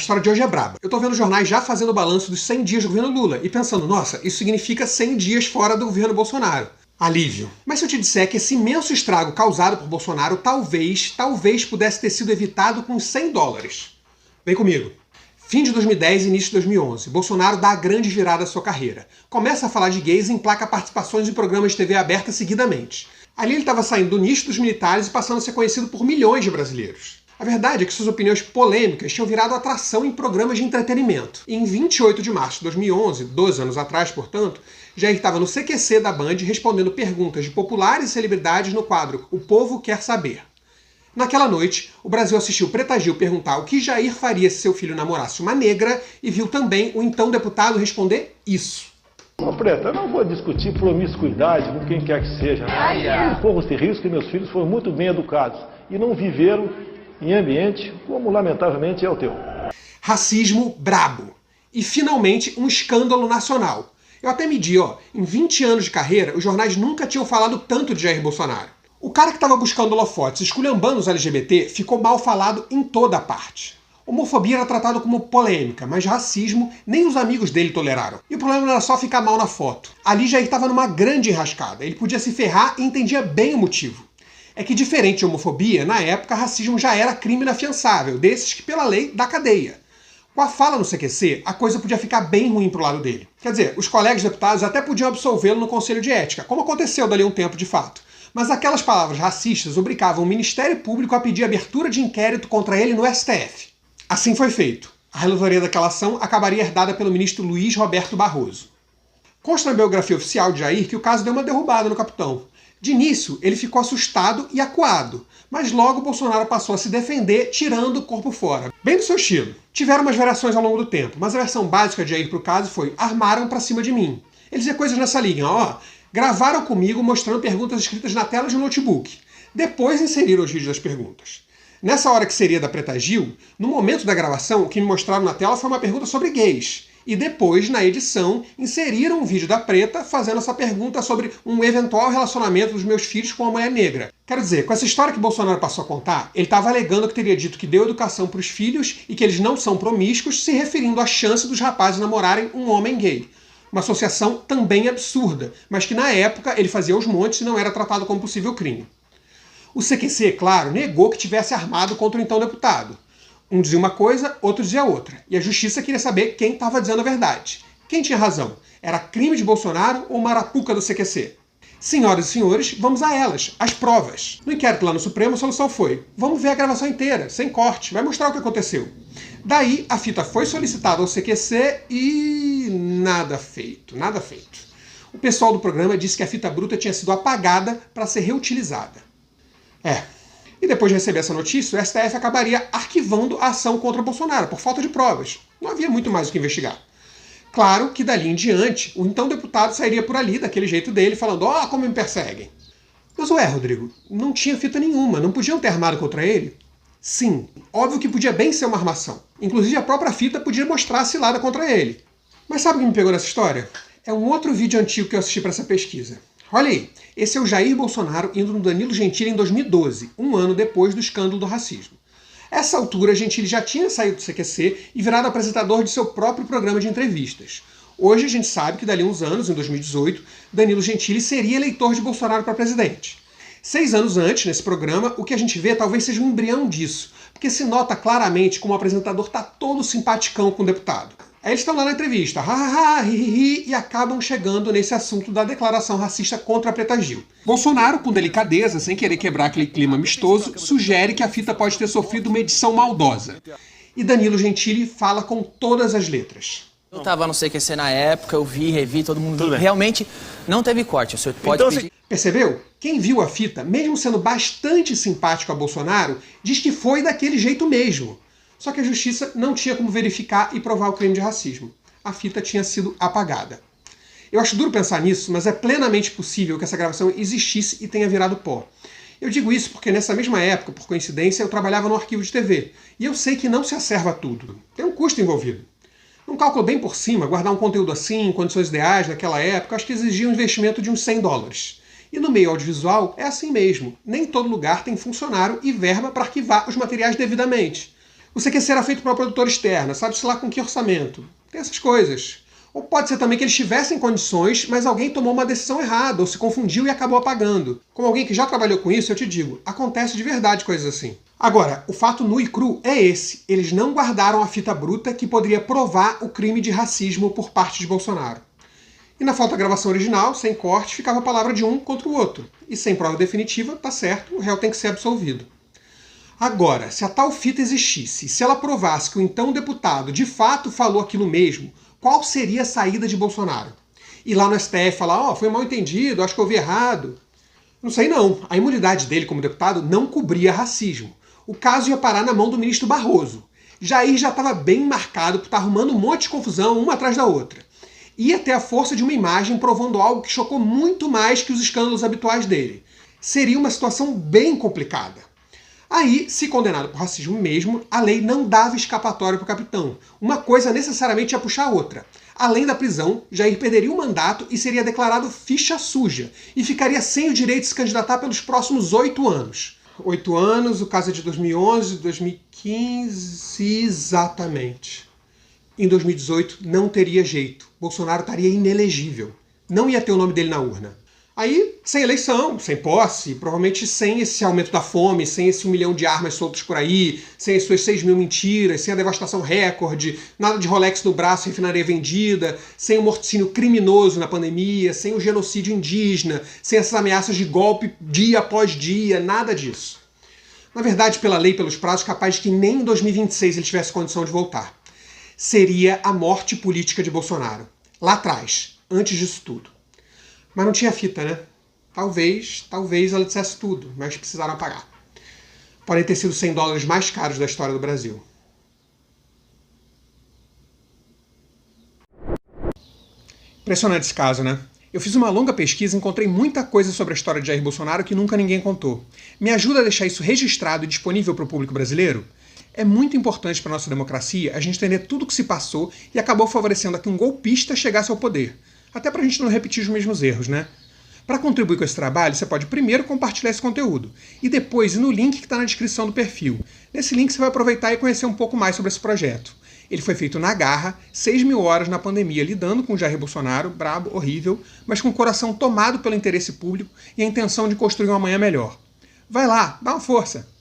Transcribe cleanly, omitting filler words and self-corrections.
história de hoje é braba. Eu tô vendo jornais já fazendo o balanço dos 100 dias do governo Lula e pensando, nossa, isso significa 100 dias fora do governo Bolsonaro. Alívio. Mas se eu te disser que esse imenso estrago causado por Bolsonaro talvez pudesse ter sido evitado com $100. Vem comigo. Fim de 2010 e início de 2011. Bolsonaro dá a grande virada à sua carreira. Começa a falar de gays e emplaca participações em programas de TV aberta seguidamente. Ali ele estava saindo do nicho dos militares e passando a ser conhecido por milhões de brasileiros. A verdade é que suas opiniões polêmicas tinham virado atração em programas de entretenimento. E em 28 de março de 2011, 12 anos atrás, portanto, Jair estava no CQC da Band respondendo perguntas de populares celebridades no quadro O Povo Quer Saber. Naquela noite, o Brasil assistiu Preta Gil perguntar o que Jair faria se seu filho namorasse uma negra e viu também o então deputado responder isso. Preta, eu não vou discutir promiscuidade com quem quer que seja. Eu corro esse risco que meus filhos foram muito bem educados e não viveram em ambiente como, lamentavelmente, é o teu. Racismo brabo. E, finalmente, um escândalo nacional. Eu até medi, em 20 anos de carreira, os jornais nunca tinham falado tanto de Jair Bolsonaro. O cara que estava buscando holofotes esculhambando os LGBT ficou mal falado em toda a parte. Homofobia era tratado como polêmica, mas racismo nem os amigos dele toleraram. E o problema não era só ficar mal na foto. Ali Jair estava numa grande enrascada. Ele podia se ferrar e entendia bem o motivo. É que, diferente de homofobia, na época, racismo já era crime inafiançável, desses que, pela lei, dá cadeia. Com a fala no CQC, a coisa podia ficar bem ruim pro lado dele. Quer dizer, os colegas deputados até podiam absolvê-lo no Conselho de Ética, como aconteceu dali a um tempo de fato. Mas aquelas palavras racistas obrigavam o Ministério Público a pedir abertura de inquérito contra ele no STF. Assim foi feito. A relatoria daquela ação acabaria herdada pelo ministro Luiz Roberto Barroso. Consta na biografia oficial de Jair que o caso deu uma derrubada no capitão. De início, ele ficou assustado e acuado, mas logo Bolsonaro passou a se defender, tirando o corpo fora. Bem do seu estilo. Tiveram umas variações ao longo do tempo, mas a versão básica de Jair pro caso foi: armaram pra cima de mim. Ele dizia coisas nessa linha, gravaram comigo mostrando perguntas escritas na tela de um notebook. Depois inseriram os vídeos das perguntas. Nessa hora que seria da Preta Gil, no momento da gravação, o que me mostraram na tela foi uma pergunta sobre gays. E depois, na edição, inseriram um vídeo da Preta fazendo essa pergunta sobre um eventual relacionamento dos meus filhos com uma mulher negra. Quero dizer, com essa história que Bolsonaro passou a contar, ele estava alegando que teria dito que deu educação para os filhos e que eles não são promíscuos, se referindo à chance dos rapazes namorarem um homem gay. Uma associação também absurda, mas que na época ele fazia aos montes e não era tratado como possível crime. O CQC, claro, negou que tivesse armado contra o então deputado. Um dizia uma coisa, outro dizia outra. E a justiça queria saber quem estava dizendo a verdade. Quem tinha razão? Era crime de Bolsonaro ou marapuca do CQC? Senhoras e senhores, vamos a elas, as provas. No inquérito lá no Supremo, a solução foi: vamos ver a gravação inteira, sem corte, vai mostrar o que aconteceu. Daí, a fita foi solicitada ao CQC e nada feito, nada feito. O pessoal do programa disse que a fita bruta tinha sido apagada para ser reutilizada. E depois de receber essa notícia, o STF acabaria arquivando a ação contra Bolsonaro, por falta de provas. Não havia muito mais o que investigar. Claro que dali em diante, o então deputado sairia por ali, daquele jeito dele, falando: como me perseguem. Mas Rodrigo, não tinha fita nenhuma, não podiam ter armado contra ele? Sim, óbvio que podia bem ser uma armação. Inclusive a própria fita podia mostrar a cilada contra ele. Mas sabe o que me pegou nessa história? É um outro vídeo antigo que eu assisti para essa pesquisa. Olha aí, esse é o Jair Bolsonaro indo no Danilo Gentili em 2012, um ano depois do escândalo do racismo. Essa altura, Gentili já tinha saído do CQC e virado apresentador de seu próprio programa de entrevistas. Hoje a gente sabe que dali uns anos, em 2018, Danilo Gentili seria eleitor de Bolsonaro para presidente. 6 anos antes, nesse programa, o que a gente vê talvez seja um embrião disso, porque se nota claramente como o apresentador tá todo simpaticão com o deputado. Aí eles estão lá na entrevista, e acabam chegando nesse assunto da declaração racista contra a Preta Gil. Bolsonaro, com delicadeza, sem querer quebrar aquele clima amistoso, sugere que a fita pode ter sofrido uma edição maldosa. E Danilo Gentili fala com todas as letras. Eu estava no CQC na época, eu vi, revi, todo mundo viu. Realmente não teve corte, o senhor pode pedir... Percebeu? Quem viu a fita, mesmo sendo bastante simpático a Bolsonaro, diz que foi daquele jeito mesmo. Só que a justiça não tinha como verificar e provar o crime de racismo. A fita tinha sido apagada. Eu acho duro pensar nisso, mas é plenamente possível que essa gravação existisse e tenha virado pó. Eu digo isso porque nessa mesma época, por coincidência, eu trabalhava no arquivo de TV. E eu sei que não se acerva tudo. Tem um custo envolvido. Num cálculo bem por cima, guardar um conteúdo assim, em condições ideais naquela época, acho que exigia um investimento de uns $100. E no meio audiovisual é assim mesmo. Nem todo lugar tem funcionário e verba para arquivar os materiais devidamente. Você quer ser feito por uma produtora externa, sabe-se lá com que orçamento. Tem essas coisas. Ou pode ser também que eles tivessem condições, mas alguém tomou uma decisão errada, ou se confundiu e acabou apagando. Como alguém que já trabalhou com isso, eu te digo, acontece de verdade coisas assim. Agora, o fato nu e cru é esse. Eles não guardaram a fita bruta que poderia provar o crime de racismo por parte de Bolsonaro. E na falta da gravação original, sem corte, ficava a palavra de um contra o outro. E sem prova definitiva, tá certo, o réu tem que ser absolvido. Agora, se a tal fita existisse, e se ela provasse que o então deputado de fato falou aquilo mesmo, qual seria a saída de Bolsonaro? Ir lá no STF falar, foi mal entendido, acho que eu ouvi errado. Não sei não. A imunidade dele como deputado não cobria racismo. O caso ia parar na mão do ministro Barroso. Jair já estava bem marcado por estar arrumando um monte de confusão, uma atrás da outra. Ia ter a força de uma imagem provando algo que chocou muito mais que os escândalos habituais dele. Seria uma situação bem complicada. Aí, se condenado por racismo mesmo, a lei não dava escapatória para o capitão. Uma coisa necessariamente ia puxar a outra. Além da prisão, Jair perderia o mandato e seria declarado ficha suja, e ficaria sem o direito de se candidatar pelos próximos 8 anos. 8 anos, o caso é de 2011, 2015, exatamente. Em 2018 não teria jeito. Bolsonaro estaria inelegível. Não ia ter o nome dele na urna. Aí, sem eleição, sem posse, provavelmente sem esse aumento da fome, sem esse 1 milhão de armas soltas por aí, sem as suas 6 mil mentiras, sem a devastação recorde, nada de Rolex no braço, refinaria vendida, sem o morticínio criminoso na pandemia, sem o genocídio indígena, sem essas ameaças de golpe dia após dia, nada disso. Na verdade, pela lei, pelos prazos, capaz de que nem em 2026 ele tivesse condição de voltar. Seria a morte política de Bolsonaro. Lá atrás, antes disso tudo. Mas não tinha fita, né? Talvez ela dissesse tudo, mas precisaram apagar. Podem ter sido $100 mais caros da história do Brasil. Impressionante esse caso, né? Eu fiz uma longa pesquisa e encontrei muita coisa sobre a história de Jair Bolsonaro que nunca ninguém contou. Me ajuda a deixar isso registrado e disponível para o público brasileiro? É muito importante para a nossa democracia a gente entender tudo o que se passou e acabou favorecendo a que um golpista chegasse ao poder. Até pra gente não repetir os mesmos erros, né? Para contribuir com esse trabalho, você pode primeiro compartilhar esse conteúdo e depois ir no link que está na descrição do perfil. Nesse link você vai aproveitar e conhecer um pouco mais sobre esse projeto. Ele foi feito na garra, 6.000 horas na pandemia, lidando com o Jair Bolsonaro, brabo, horrível, mas com o coração tomado pelo interesse público e a intenção de construir um amanhã melhor. Vai lá, dá uma força!